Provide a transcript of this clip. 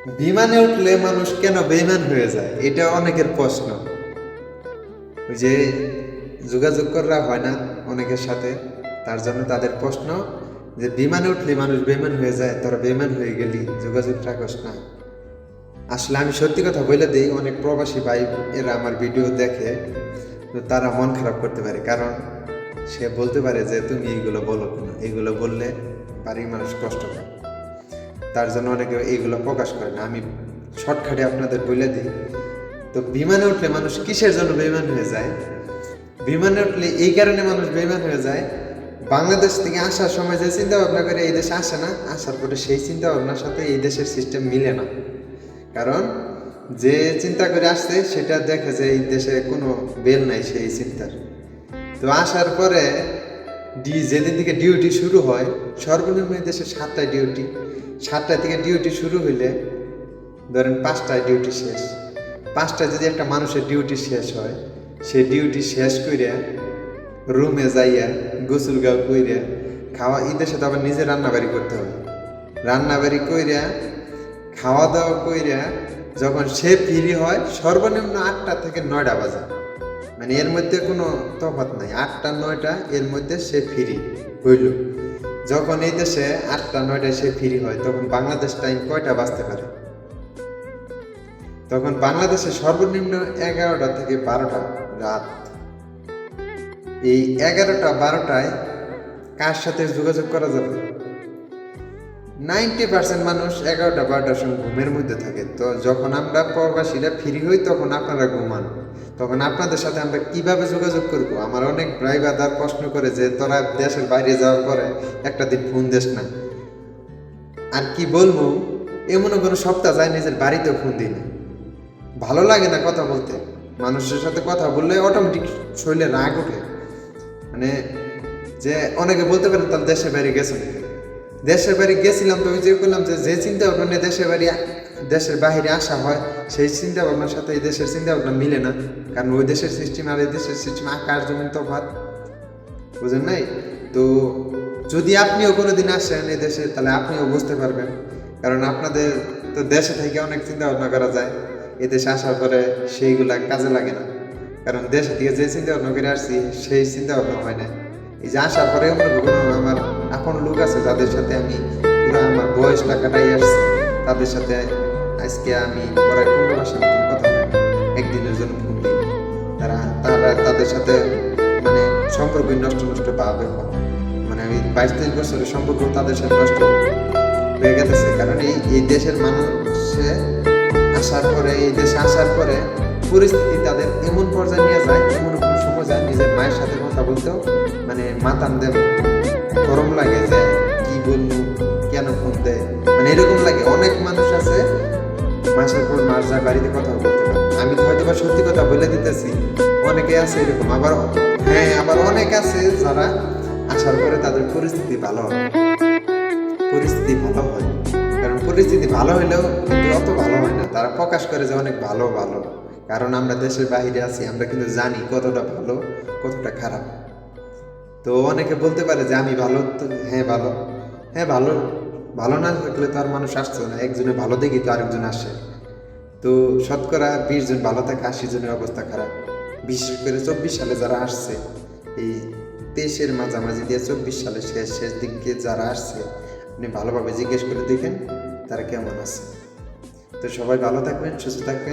বিমানে উঠলে মানুষ কেন বেইমান হয়ে যায়, এটা অনেকের প্রশ্ন। ওই যে যোগাযোগ করা হয় না অনেকের সাথে, তার জন্য তাদের প্রশ্ন যে বিমানে উঠলে মানুষ বেইমান হয়ে যায়, তোরা বেইমান হয়ে গেলি, যোগাযোগ রাখস না। আসলে আমি সত্যি কথা বলে দিই, অনেক প্রবাসী ভাই এরা আমার ভিডিও দেখে, তো তারা মন খারাপ করতে পারে, কারণ সে বলতে পারে যে তুমি এইগুলো বলো কেন, এইগুলো বললে বাড়ির মানুষ কষ্ট পায়। তার জন্য অনেকে এইগুলো প্রকাশ করে না। আমি শর্টকাটে আপনাদের বলে দিই। তো বিমানে উঠলে মানুষ কিসের জন্য বেইমান হয়ে যায়? বিমানে উঠলে এই কারণে মানুষ বেইমান হয়ে যায়, বাংলাদেশ থেকে আসার সময় যে চিন্তা ভাবনা করে এই দেশে আসে না, আসার পরে সেই চিন্তা ভাবনার সাথে এই দেশের সিস্টেম মিলে না। কারণ যে চিন্তা করে আসছে সেটা দেখে যে এই দেশে কোনো বেল নাই সেই চিন্তার। তো আসার পরে যেদিন থেকে ডিউটি শুরু হয়, সর্বনিম্ন দেশে 7টায় ডিউটি, 7টা থেকে ডিউটি শুরু হইলে ধরেন 5টায় ডিউটি শেষ। 5টায় যদি একটা মানুষের ডিউটি শেষ হয়, সে ডিউটি শেষ কইরা রুমে যাইয়া গোসল গাও কইরা খাওয়া, এই দেশে তো আবার নিজে রান্নাবাড়ি করতে হবে, রান্নাবাড়ি কইরা খাওয়া দাওয়া কইরা যখন সে ফ্রি হয় সর্বনিম্ন 8টা থেকে 9টা বাজে, মানে এর মধ্যে কোনো তফাৎ নাই, 8টা 9টা এর মধ্যে সে ফ্রি হইল। যখন এই দেশে 8টা 9টায় সে ফ্রি হয়, তখন বাংলাদেশ টাইম কয়টা বাজতে পারে? তখন বাংলাদেশে সর্বনিম্ন 11টা থেকে 12টা রাত। এই 11টা 12টায় কার সাথে যোগাযোগ করা যাবে? 90% মানুষ 11টা 12টার সময় ঘুমের মধ্যে থাকে। তো যখন আমরা প্রবাসীরা ফ্রি হই তখন আপনারা ঘুমান, তখন আপনাদের সাথে আমরা কিভাবে যোগাযোগ করব? আমার অনেক ভাই বাদার প্রশ্ন করে যে তোরা দেশের বাইরে যাওয়ার পরে একটা দিন ফোন দেস না। আর কি বলবো, এমনও কোনো সপ্তাহ যায় নিজের বাড়িতেও ফোন দিই না। ভালো লাগে না কথা বলতে, মানুষের সাথে কথা বললে অটোমেটিক শরীরে রাগ ওঠে। মানে যে অনেকে বলতে পারেন তার দেশের বাইরে গেছে নাকি? দেশের বাড়ি গেছিলাম, তো ওই যে বললাম যে চিন্তা ভাবনা দেশের বাইরে আসা হয়, সেই চিন্তা ভাবনার সাথে এই দেশের চিন্তা ভাবনা মিলে না। কারণ ওই দেশের সিস্টেম আর এই দেশের সিস্টেম আকাশ জমিন তফাৎ, বুঝেন নাই? তো যদি আপনিও কোনোদিন আসেন এই দেশে, তাহলে আপনিও বুঝতে পারবেন। কারণ আপনাদের তো দেশে থেকে অনেক চিন্তা ভাবনা করা যায়, এই দেশে আসার পরে সেইগুলা কাজে লাগে না। কারণ দেশে থেকে যে চিন্তা ভাবনা করে আসছি সেই চিন্তা ভাবনা হয় না। এই যে আসার পরে আমার আপন লোক আছে যাদের সাথে আমি পুরো আমার বয়সটা কাটাই আসছি, তাদের সাথে আজকে আমি প্রায় 15 মাসের মতন কথা হয় না, একদিনের জন্য ফোন দিই। তারা তাদের সাথে মানে সম্পর্ক নষ্ট পাবে, মানে আমি 22-23 বছরের সম্পর্ক তাদের সাথে নষ্ট হয়ে গেছে। কারণ এই দেশের মানুষে এই দেশে আসার পরে পরিস্থিতি তাদের এমন পর্যায়ে নিয়ে যায়, এমন কোনো সময় যায় নিজের মায়ের সাথে কথা বলতেও মানে মাথান দেব গরম লাগে, যে কি বলবো, কেন ফোন দেয়, মানে এরকম লাগে। অনেক মানুষ আছে মাসের পর মাস যায় বাড়িতে কথা বলতে পারে। আমি তো হয়তো বা সত্যি কথা বলে দিতেছি, অনেকে আছে এরকম, আবার অনেক আছে যারা আসার পরে তাদের পরিস্থিতি ভালো হয়, কারণ পরিস্থিতি ভালো হইলেও কিন্তু অত ভালো হয় না, তারা প্রকাশ করে যে অনেক ভালো। কারণ আমরা দেশের বাইরে আছি, আমরা কিন্তু জানি কতটা ভালো কতটা খারাপ। তো অনেকে বলতে পারে যে আমি ভালো, তো ভালো ভালো না থাকলে তো আর মানুষ আসছে না, একজনে ভালো দেখি তো আরেকজন আসে। তো শতকরা 20 জন ভালো থাকে, 80 জনের অবস্থা খারাপ। বিশেষ করে 24 সালে যারা আসছে, এই 23-এর মাঝামাঝি দিয়ে 24 সালে শেষ দিকে যারা আসছে, আপনি ভালোভাবে জিজ্ঞেস করে দেখেন তারা কেমন আছে। তো সবাই ভালো থাকবেন, সুস্থ থাকবেন।